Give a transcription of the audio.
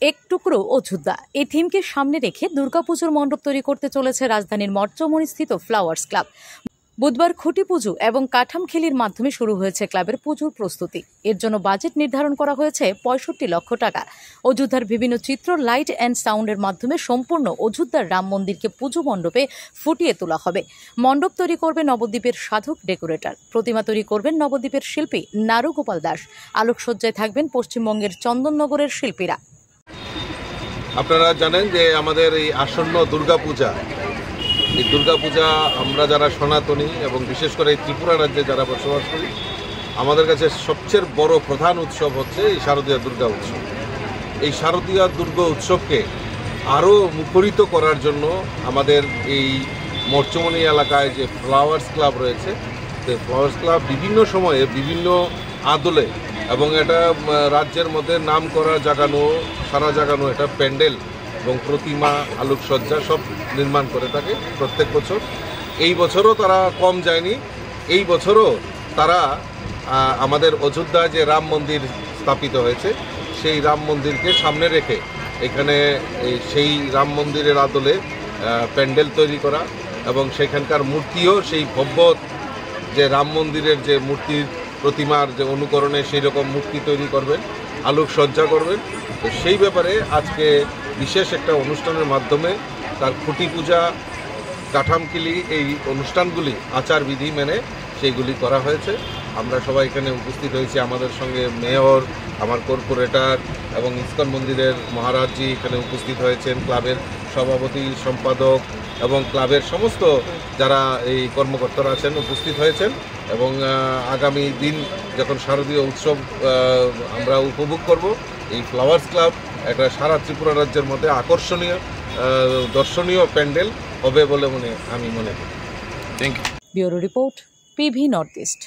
এক টুকরো অযোধ্যা এই থিমকে সামনে রেখে দুর্গাপুজোর মণ্ডপ তৈরি করতে চলেছে রাজধানীর মঠচৌমুহনীস্থিত ফ্লাওয়ার্স ক্লাব। বুধবার খুঁটি পুজো এবং কাঠামখেলির মাধ্যমে শুরু হয়েছে ক্লাবের পুজোর প্রস্তুতি। এর জন্য বাজেট নির্ধারণ করা হয়েছে ৬৫ লক্ষ টাকা। অযোধ্যার বিভিন্ন চিত্র, লাইট অ্যান্ড সাউন্ডের মাধ্যমে সম্পূর্ণ অযোধ্যার রাম মন্দিরকে পুজো মণ্ডপে ফুটিয়ে তোলা হবে। মণ্ডপ তৈরি করবে নবদ্বীপের সাধক ডেকোরেটর, প্রতিমা তৈরি করবেন নবদ্বীপের শিল্পী নারুগোপাল দাস, আলোকসজ্জায় থাকবেন পশ্চিমবঙ্গের চন্দননগরের শিল্পীরা। আপনারা জানেন যে আমাদের এই আসন্ন দুর্গাপূজা, এই দুর্গাপূজা আমরা যারা সনাতনী এবং বিশেষ করে ত্রিপুরা রাজ্যে যারা বসবাস করি, আমাদের কাছে সবচেয়ে বড় প্রধান উৎসব হচ্ছে এই শারদীয় দুর্গা উৎসব। এই শারদীয় দুর্গা উৎসবকে আরও মুখরিত করার জন্য আমাদের এই মঠচৌমুহনী এলাকায় যে ফ্লাওয়ার্স ক্লাব রয়েছে, সেই ফ্লাওয়ার্স ক্লাব বিভিন্ন সময়ে বিভিন্ন আদলে এবং এটা রাজ্যের মধ্যে নাম করা জাগানো, সারা জাগানো এটা প্যান্ডেল এবং প্রতিমা, আলোকসজ্জা সব নির্মাণ করে থাকে প্রত্যেক বছর। এই বছরও তারা কম যায়নি। এই বছরও তারা আমাদের অযোধ্যায় যে রাম মন্দির স্থাপিত হয়েছে, সেই রাম মন্দিরকে সামনে রেখে এখানে সেই রাম মন্দিরের আদলে প্যান্ডেল তৈরি করা এবং সেখানকার মূর্তিও সেই ভব্য যে রাম মন্দিরের যে মূর্তির প্রতিমার যে অনুকরণে সেই রকম মূর্তি তৈরি করবেন, আলোকসজ্জা করবেন। তো সেই ব্যাপারে আজকে বিশেষ একটা অনুষ্ঠানের মাধ্যমে তার খুঁটি পূজা, কাঠামখেলি এই অনুষ্ঠানগুলি আচারবিধি মেনে সেইগুলি করা হয়েছে। আমরা সবাই এখানে উপস্থিত হয়েছি। আমাদের সঙ্গে মেয়র, আমার কর্পোরেটর এবং ইস্কন মন্দিরের মহারাজজি এখানে উপস্থিত হয়েছেন, ক্লাবের সভাপতি, সম্পাদক এবং ক্লাবের সমস্ত যারা এই কর্মকর্তারা আছেন উপস্থিত হয়েছেন। এবং আগামী দিন যখন শারদীয় উৎসব আমরা উপভোগ করব, এই ফ্লাওয়ার্স ক্লাব একটা সারা ত্রিপুরা রাজ্যের মধ্যে আকর্ষণীয় দর্শনীয় প্যান্ডেল হবে বলে আমি মনে করি। Bureau report, PV north east.